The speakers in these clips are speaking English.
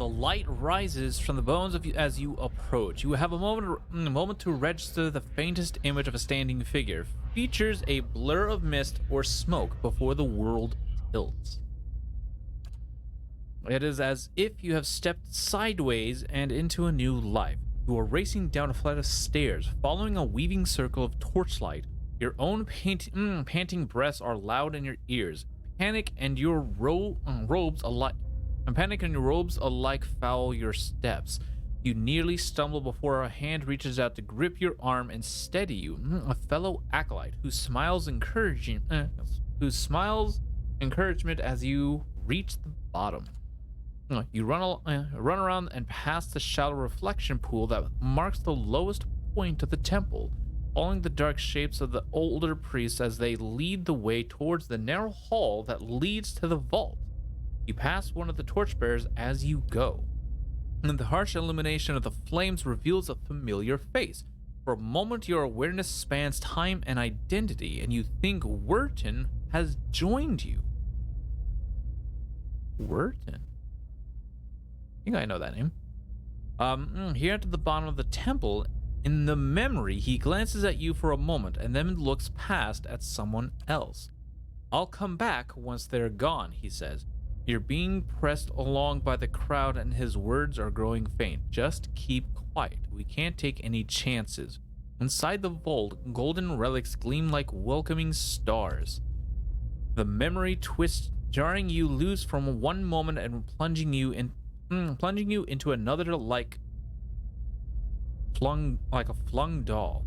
the light rises from the bones of you as you approach. You have a moment to register the faintest image of a standing figure. Features a blur of mist or smoke before the world tilts. It is as if you have stepped sideways and into a new life. You are racing down a flight of stairs, following a weaving circle of torchlight. Your own panting breaths are loud in your ears. Panic and your robes alike foul your steps. You nearly stumble before a hand reaches out to grip your arm and steady you. A fellow acolyte who smiles encouragement as you reach the bottom. You run around and past the shallow reflection pool that marks the lowest point of the temple, following the dark shapes of the older priests as they lead the way towards the narrow hall that leads to the vault. You pass one of the torchbearers as you go, and the harsh illumination of the flames reveals a familiar face. For a moment, your awareness spans time and identity, and you think Wurton has joined you. Wurton? I think I know that name. Here at the bottom of the temple, in the memory, he glances at you for a moment and then looks past at someone else. I'll come back once they're gone, he says. You're being pressed along by the crowd and his words are growing faint. Just keep quiet. We can't take any chances. Inside the vault, golden relics gleam like welcoming stars. The memory twists, jarring you loose from one moment and plunging you into another like a flung doll.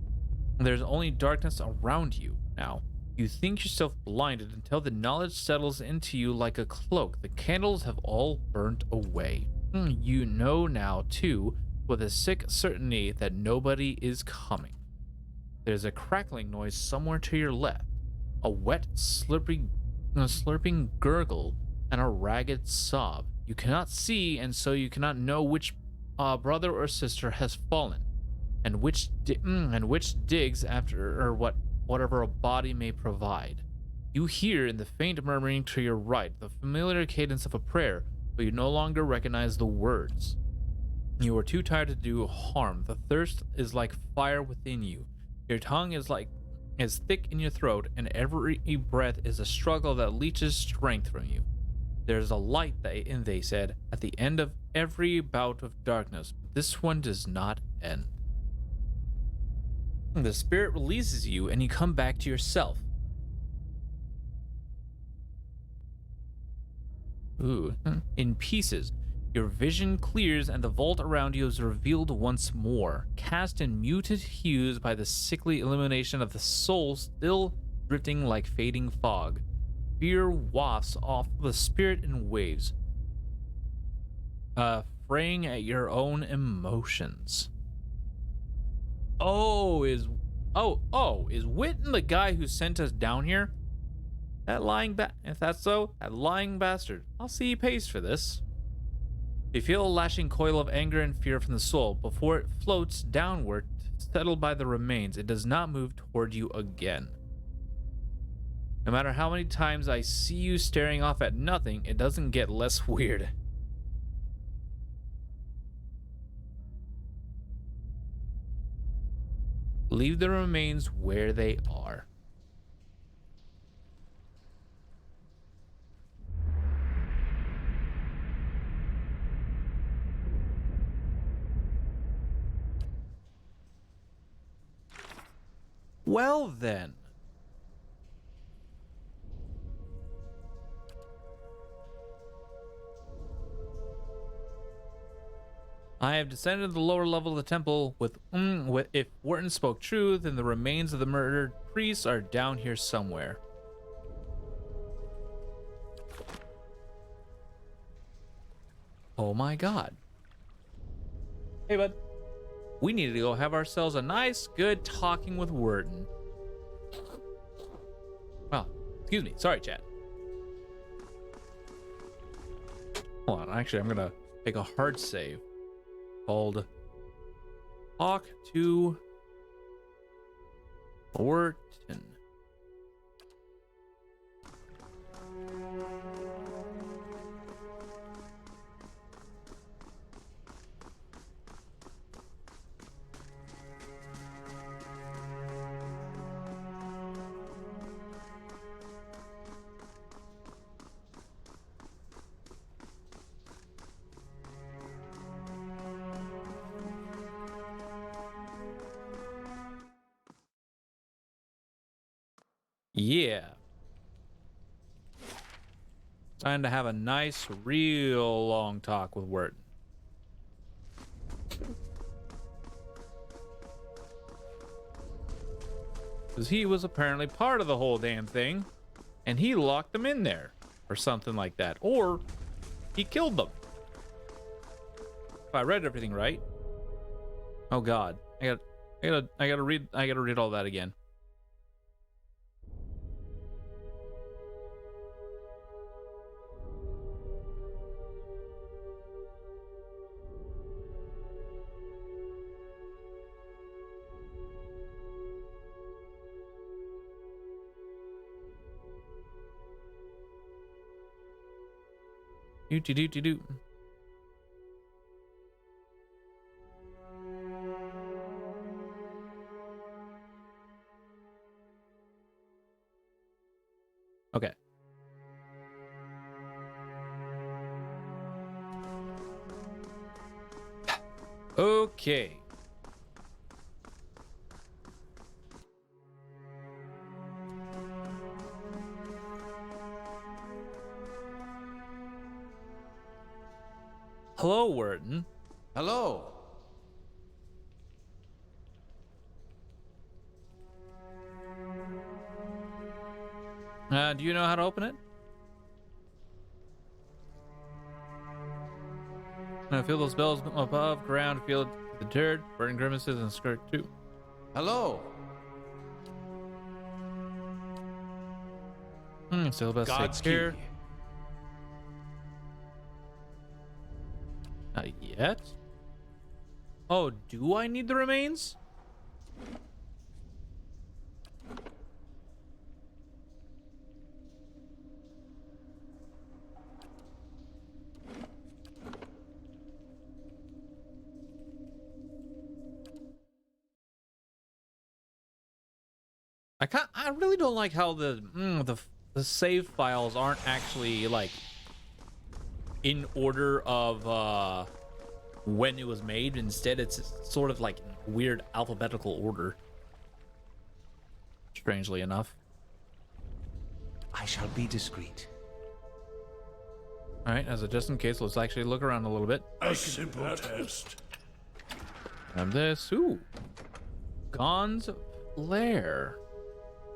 There's only darkness around you now. You think yourself blinded until the knowledge settles into you like a cloak. The candles have all burnt away. You know now, too, with a sick certainty that nobody is coming. There's a crackling noise somewhere to your left, a wet, slurping gurgle, and a ragged sob. You cannot see, and so you cannot know which brother or sister has fallen, and which digs after or whatever a body may provide. You hear in the faint murmuring to your right the familiar cadence of a prayer, but you no longer recognize the words. You are too tired to do harm. The thirst is like fire within you. Your tongue is thick in your throat, and every breath is a struggle that leeches strength from you. There's a light, they said, at the end of every bout of darkness, but this one does not end. The spirit releases you, and you come back to yourself. In pieces. Your vision clears, and the vault around you is revealed once more, cast in muted hues by the sickly illumination of the soul still drifting like fading fog. Fear wafts off the spirit in waves, fraying at your own emotions. Is Witten the guy who sent us down here? If that's so, that lying bastard. I'll see he pays for this. You feel a lashing coil of anger and fear from the soul before it floats downward, settled by the remains. It does not move toward you again. No matter how many times I see you staring off at nothing, it doesn't get less weird. Leave the remains where they are. Well then. I have descended to the lower level of the temple with if Wharton spoke true, then the remains of the murdered priests are down here somewhere. Oh my god. Hey bud. We need to go have ourselves a nice, good talking with Wharton. Oh, excuse me. Sorry, chat. Hold on. Actually, I'm going to take a hard save called Talk to Wharton. Yeah. Time to have a nice, real long talk with Word. Because he was apparently part of the whole damn thing, and he locked them in there, or something like that. Or he killed them. If I read everything right. Oh God, I gotta read all that again. Do. Okay. Okay. Hello, Worden. Hello. Do you know how to open it? Feel those bells above ground. Feel the dirt, burning grimaces, and skirt too. Hello. Still best God's take care. key. Not yet. Oh, do I need the remains? I really don't like how the save files aren't actually like in order of when it was made. Instead, it's sort of like weird alphabetical order. Strangely enough. I shall be discreet. All right, as a just in case, let's actually look around a little bit. A simple test. And this, ooh, Gon's Lair,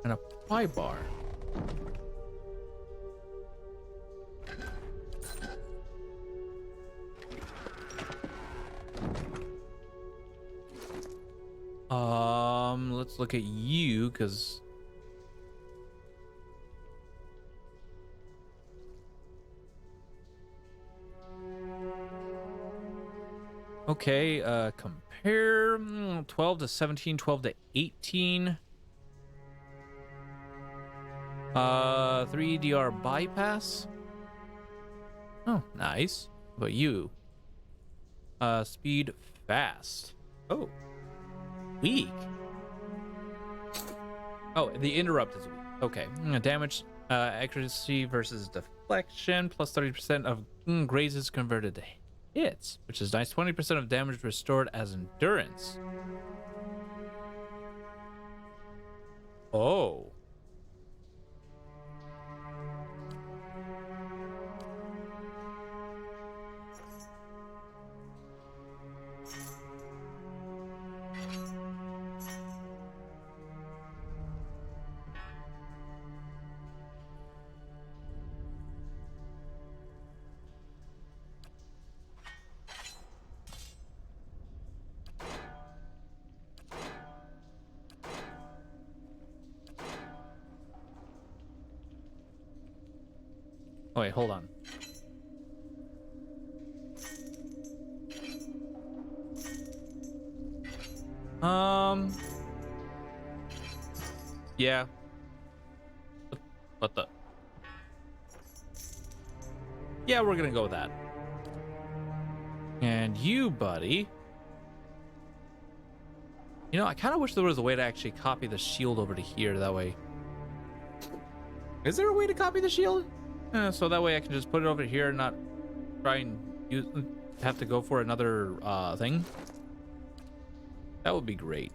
and a pie bar. Let's look at you, because okay, compare 12 to 17, 12 to 18. 3DR bypass. Oh, nice. How about you? Speed fast. Oh, weak. Oh, the interrupt is weak. Okay. Damage, accuracy versus deflection, plus 30% of grazes converted to hits, which is nice. 20% of damage restored as endurance. Oh. Oh, wait, hold on. Yeah. What the? Yeah, we're gonna go with that. And you, buddy. You know, I kind of wish there was a way to actually copy the shield over to here. That way. Is there a way to copy the shield? So that way I can just put it over here and not try and have to go for another thing. That would be great.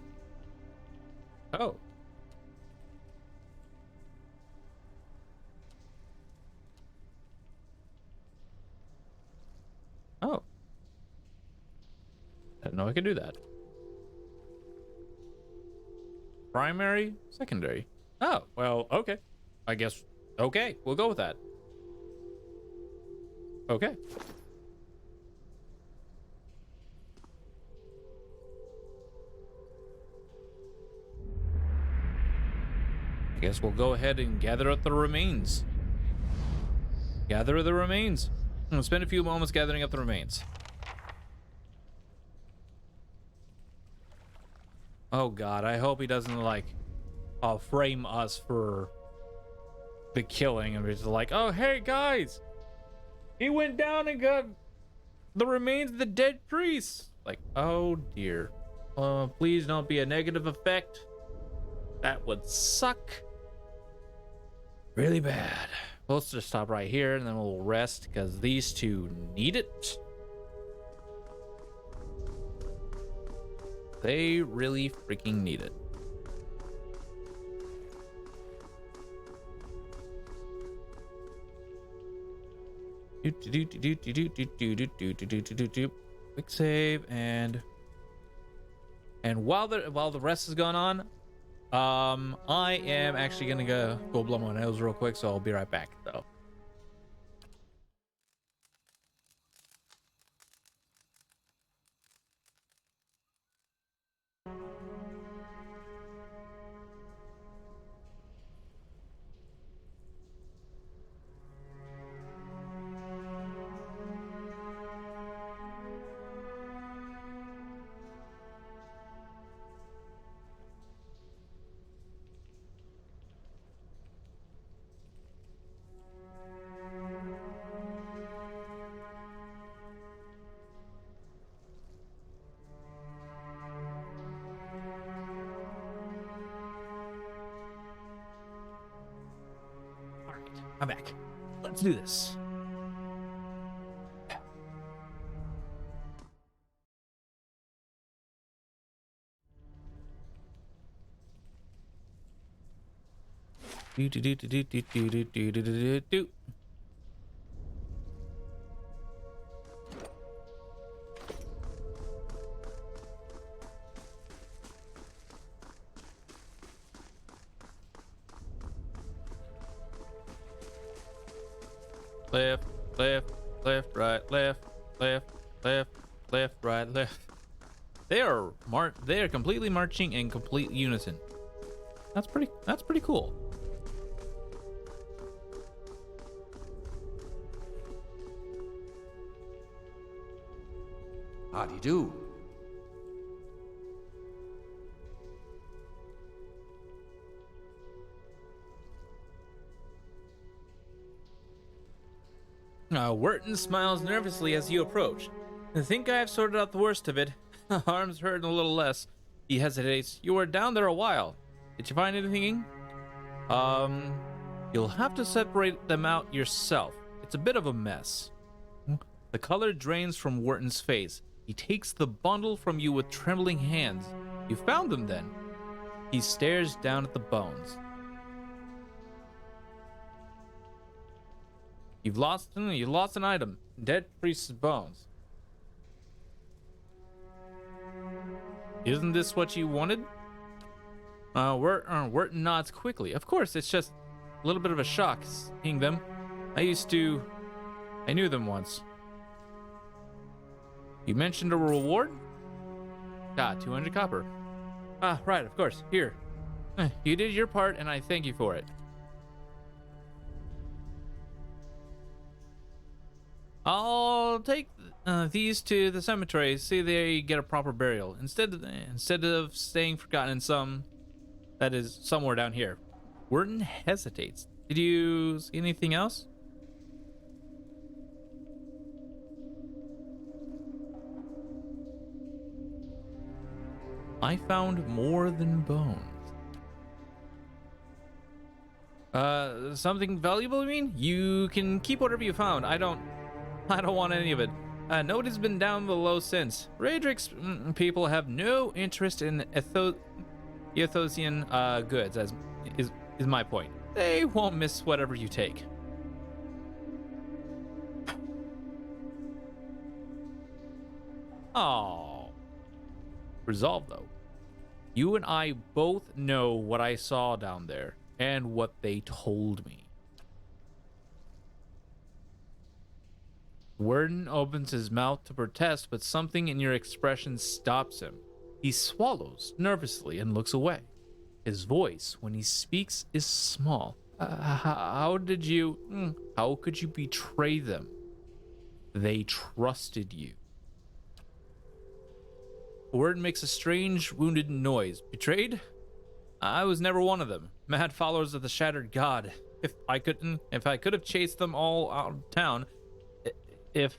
Oh. Didn't know I could do that. Primary, secondary. Oh, well, okay. I guess, okay, we'll go with that. Okay. I guess we'll go ahead and gather up the remains. Gather the remains. We'll spend a few moments gathering up the remains. Oh God, I hope he doesn't like frame us for the killing and it's like, oh hey guys, he went down and got the remains of the dead priest. Like, oh dear. Please don't be a negative effect. That would suck really bad. Well, let's just stop right here and then we'll rest because these two need it. They really freaking need it. Quick save and while the rest is going on, I am actually gonna go blow my nose real quick, so I'll be right back though. All right, I'm back. Let's do this. Do. Left, left, right, left, right, left. They are completely marching in complete unison. That's pretty cool. How do you do? Wharton smiles nervously as you approach. I think I have sorted out the worst of it. Arms hurt a little less. He hesitates. You were down there a while. Did you find anything? You'll have to separate them out yourself. It's a bit of a mess. The color drains from Wharton's face. He takes the bundle from you with trembling hands. You found them then. He stares down at the bones. You lost an item. Dead priest's bones. Isn't this what you wanted? Wharton nods quickly. Of course, it's just a little bit of a shock seeing them. I knew them once. You mentioned a reward? 200 copper. Right, of course. Here. You did your part, and I thank you for it. I'll take these to the cemetery, see they get a proper burial, instead of staying forgotten in some that is somewhere down here. Wharton hesitates. Did you see anything else? I found more than bones. Something valuable, you mean? You can keep whatever you found. I don't want any of it. Nobody's been down below since. Raedric's people have no interest in Ethosian goods, as is my point. They won't miss whatever you take. Oh, resolve, though. You and I both know what I saw down there and what they told me. Worden opens his mouth to protest, but something in your expression stops him. He swallows nervously and looks away. His voice, when he speaks, is small. How could you betray them? They trusted you. Worden makes a strange, wounded noise. Betrayed? I was never one of them. Mad followers of the Shattered God. If I could have chased them all out of town, if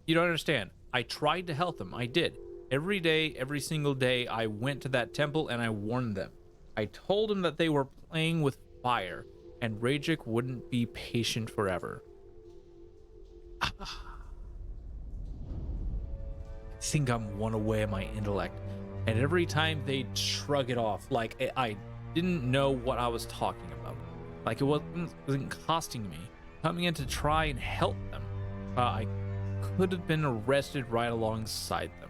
you don't understand, I tried to help them. I did. Every day, every single day, I went to that temple and I warned them. I told them that they were playing with fire and Rajik wouldn't be patient forever. I think I'm one away in my intellect, and every time they'd shrug it off like I didn't know what I was talking about, like it wasn't costing me coming in to try and help them. I could have been arrested right alongside them.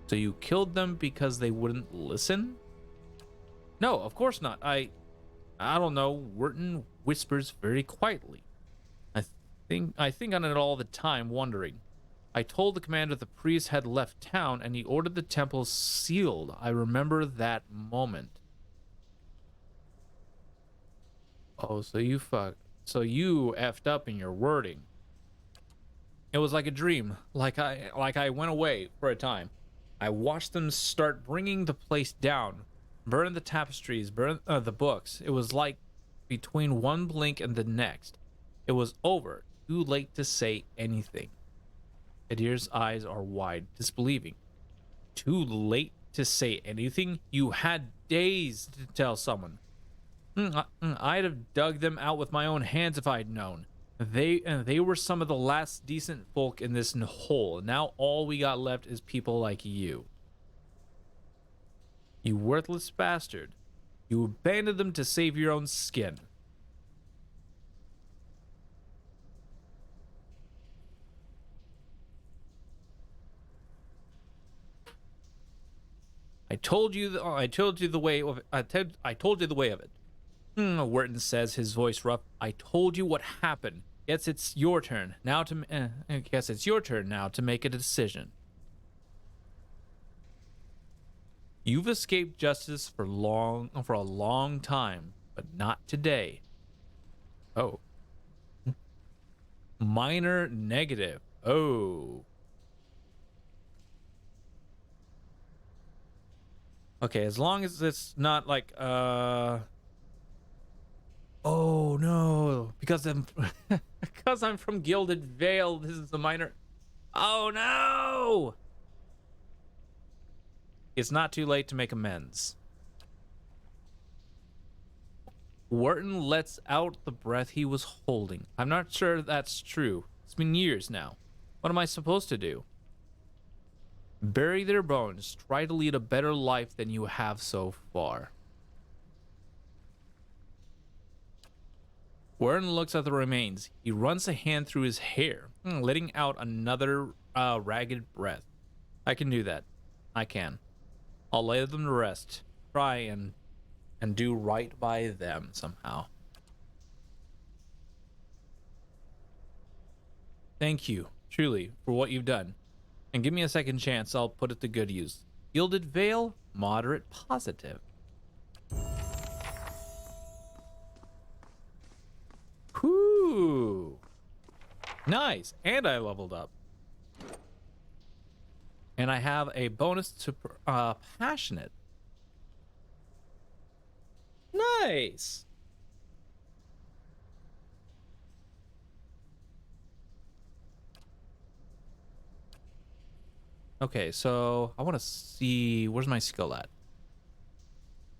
So you killed them because they wouldn't listen? No, of course not. I don't know. Wharton whispers very quietly. I think on it all the time, wondering. I told the commander the priest had left town and he ordered the temple sealed. I remember that moment. Oh, so you effed up in your wording. It was like a dream. Like I went away for a time. I watched them start bringing the place down, burn the tapestries, burn the books. It was like between one blink and the next. It was over. Too late to say anything. Adir's eyes are wide, disbelieving. Too late to say anything? You had days to tell someone. I'd have dug them out with my own hands if I'd known. They were some of the last decent folk in this hole. Now all we got left is people like you. You worthless bastard. You abandoned them to save your own skin. I told you the way of it. Wharton says, his voice rough. I told you what happened. Guess it's your turn now to make a decision. You've escaped justice for a long time, but not today. Oh. Minor negative. Oh. Okay, as long as it's not like oh no, because I'm because I'm from Gilded Vale, this is the minor. Oh no! It's not too late to make amends. Wharton lets out the breath he was holding. I'm not sure that's true. It's been years now. What am I supposed to do? Bury their bones. Try to lead a better life than you have so far. Warren looks at the remains. He runs a hand through his hair, letting out another ragged breath. I can do that. I can. I'll lay them to rest. Try and do right by them somehow. Thank you, truly, for what you've done. And give me a second chance, I'll put it to good use. Gilded Vale, moderate positive. Whoo! Nice, and I leveled up. And I have a bonus to passionate. Nice. Okay, so I want to see, where's my skill at?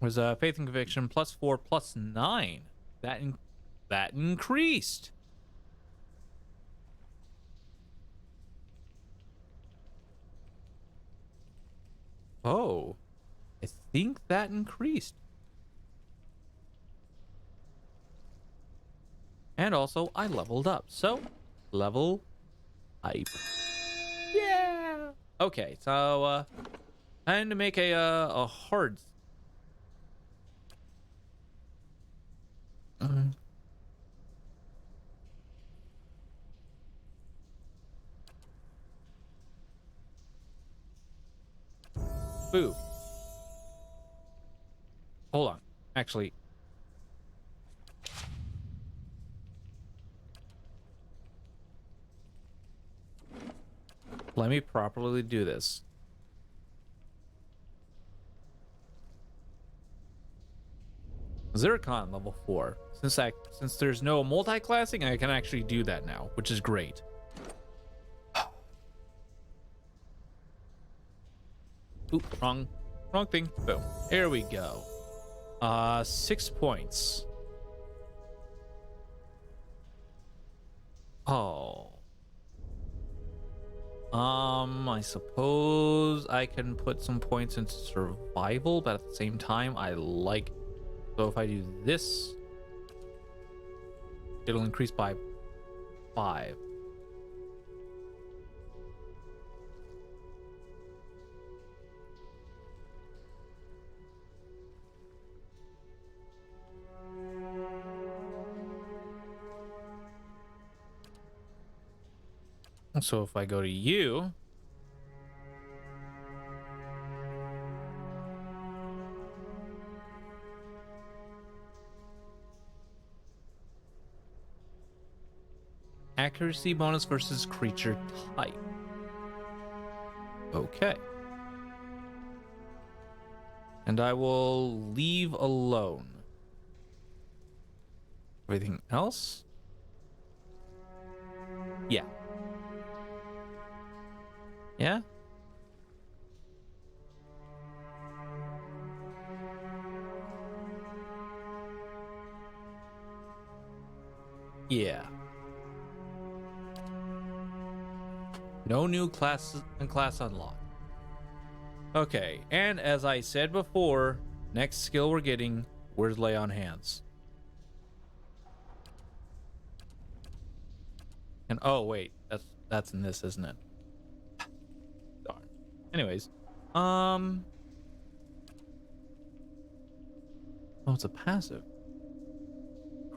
There's faith and conviction +4 +9. That increased. Oh, I think that increased. And also I leveled up, so level hype. Yeah. Okay, so time to make a hard. Uh, Boo. Hold on. Actually, let me properly do this. Zircon level 4. Since there's no multi-classing, I can actually do that now, which is great. Oop, wrong thing. Boom. Here we go. 6 points. Oh. I suppose I can put some points into survival, but at the same time, so if I do this, it'll increase by 5. So if I go to you, accuracy bonus versus creature type. Okay. And I will leave alone. Everything else? Yeah. Yeah? Yeah. No new class unlocked. Okay, and as I said before, next skill we're getting, where's Lay on Hands? And oh wait, that's in this, isn't it? Darn. Anyways, oh, it's a passive.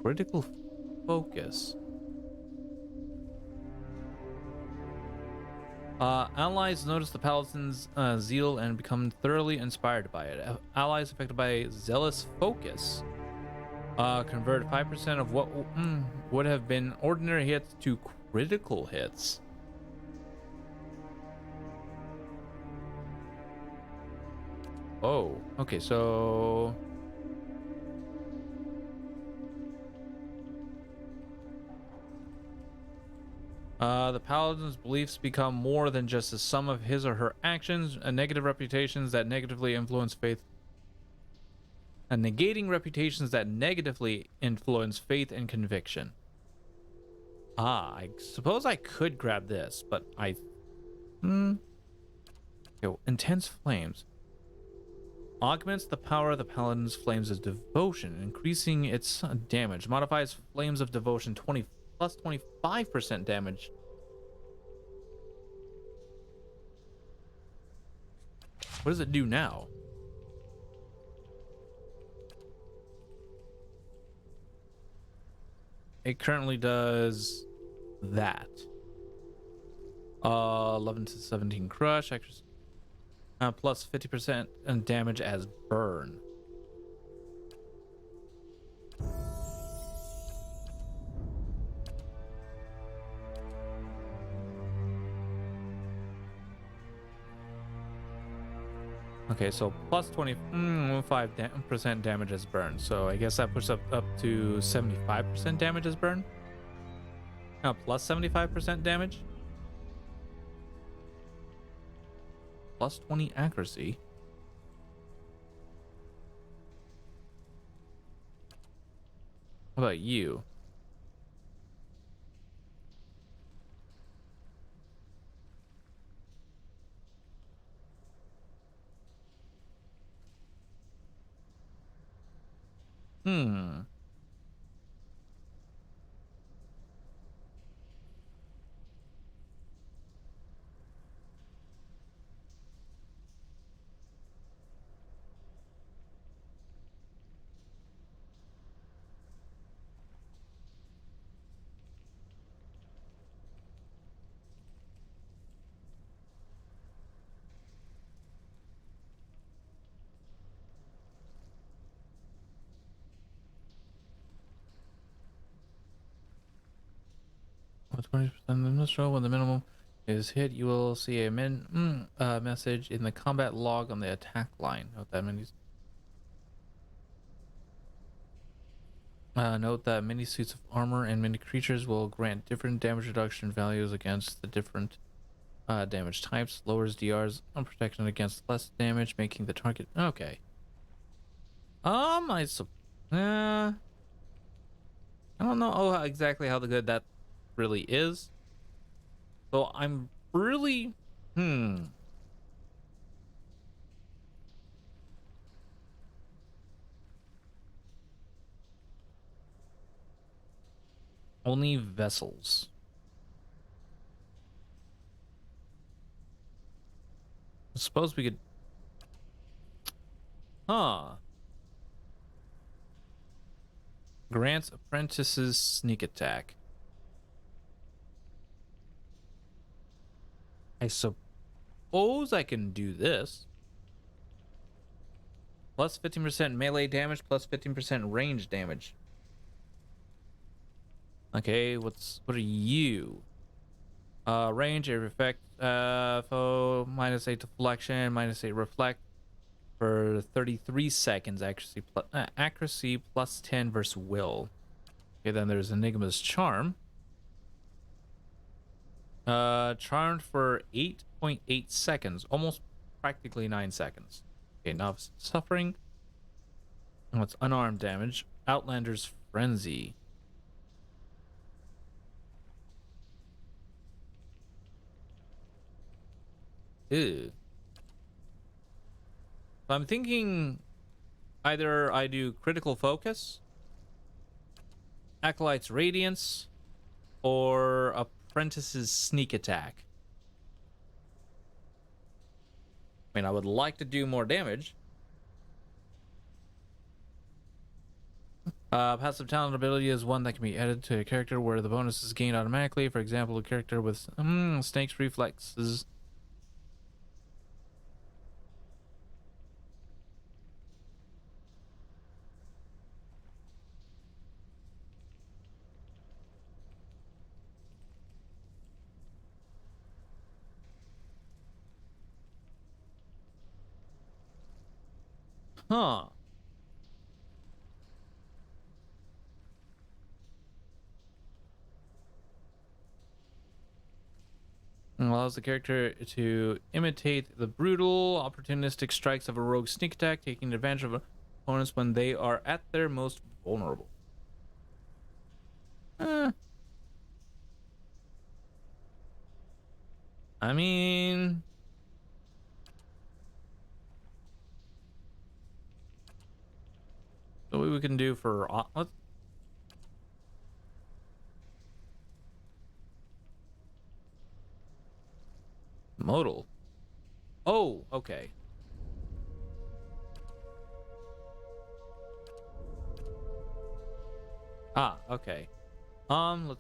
Critical focus. Allies notice the Paladin's zeal and become thoroughly inspired by it. Allies affected by zealous focus convert 5% of what would have been ordinary hits to critical hits. Oh, okay, so the Paladin's beliefs become more than just the sum of his or her actions, and negative reputations that negatively influence faith. And negating reputations that negatively influence faith and conviction. I suppose I could grab this, but Yo, intense flames augments the power of the Paladin's flames of devotion, increasing its damage. Modifies flames of devotion 20 plus 25% damage. What does it do now? It currently does that. 11 to 17 crush, plus 50% damage as burn. Okay, so plus 25% damage as burn. So I guess that puts up to 75% damage as burn. No, plus 75% damage. Plus 20 accuracy. What about you? Hmm. With 20% initial, when the minimum is hit, you will see a message in the combat log on the attack line. Note that many suits of armor and many creatures will grant different damage reduction values against the different damage types. Lowers DRs on protection against less damage, making the target okay. I don't know exactly how good that really is. So I'm really only vessels. I suppose we could grants apprentices sneak attack. I suppose I can do this. Plus 15% melee damage, plus 15% range damage. Okay, what are you? Range, a reflect, foe, -8 deflection, -8 reflect for 33 seconds. Accuracy plus 10 versus will. Okay, then there's Enigma's Charm. Charmed for 8.8 seconds, almost practically 9 seconds. Okay, Novice Suffering. And what's unarmed damage? Outlander's Frenzy. Ew. So I'm thinking either I do Critical Focus, Acolyte's Radiance, or Apprentice's Sneak Attack. I mean, I would like to do more damage. Passive talent ability is one that can be added to a character where the bonus is gained automatically. For example, a character with Snake's Reflexes. Huh. Allows the character to imitate the brutal, opportunistic strikes of a rogue sneak attack, taking advantage of opponents when they are at their most vulnerable. I mean, what we can do for let's modal. Oh, okay. Okay. What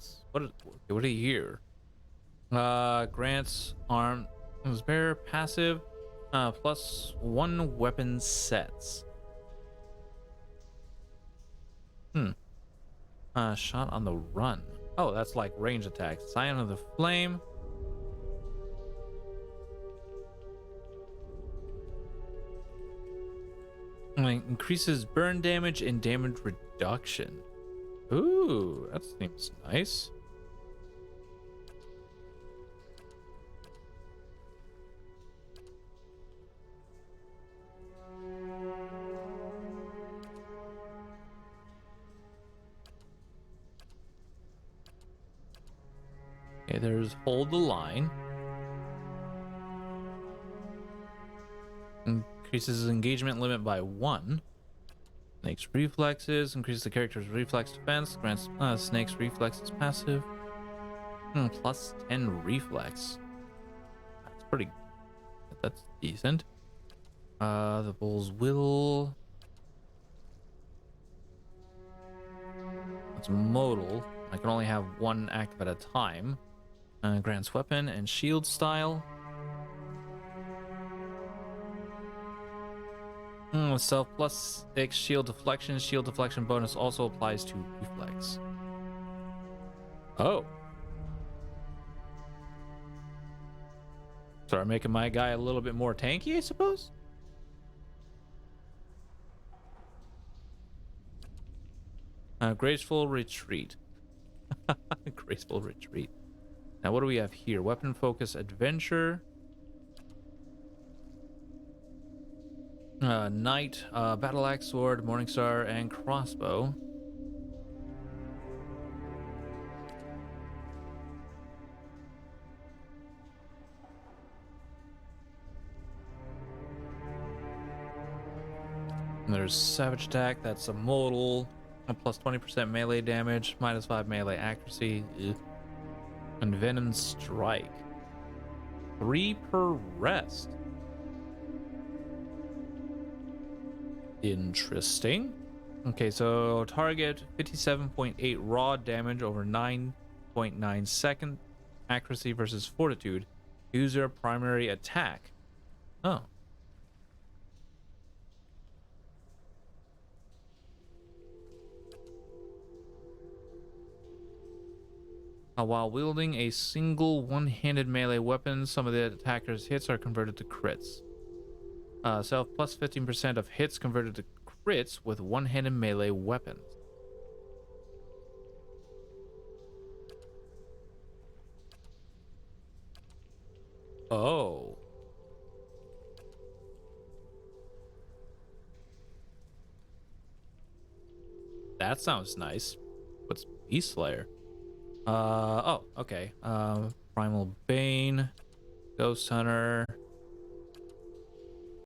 are you here? Grants arm bearer passive, +1 weapon sets. Shot on the run. Oh, that's like range attacks. Scion of the Flame. Increases burn damage and damage reduction. Ooh, that seems nice. Okay, there's hold the line. Increases engagement limit by 1. Snake's reflexes increase the character's reflex defense. Grants Snake's reflexes passive. +10 reflex. That's pretty. That's decent. The bull's will. It's modal. I can only have one active at a time. Grants weapon and shield style. Self +6 shield deflection. Shield deflection bonus also applies to reflex. Oh. Start making my guy a little bit more tanky, I suppose. Graceful retreat. Graceful retreat. Now, what do we have here? Weapon focus adventure. Knight, battle axe, sword, morningstar, and crossbow. And there's savage attack. That's a modal. Plus 20% melee damage, minus 5 melee accuracy. Ugh. And venom strike. 3 per rest. Interesting. Okay, so target 57.8 raw damage over 9.9 second accuracy versus fortitude. User primary attack. Oh. While wielding a single one-handed melee weapon, some of the attacker's hits are converted to crits. Self plus 15% of hits converted to crits with one-handed melee weapons. Oh. That sounds nice. What's Beast Slayer? Oh, okay. Primal Bane, Ghost Hunter.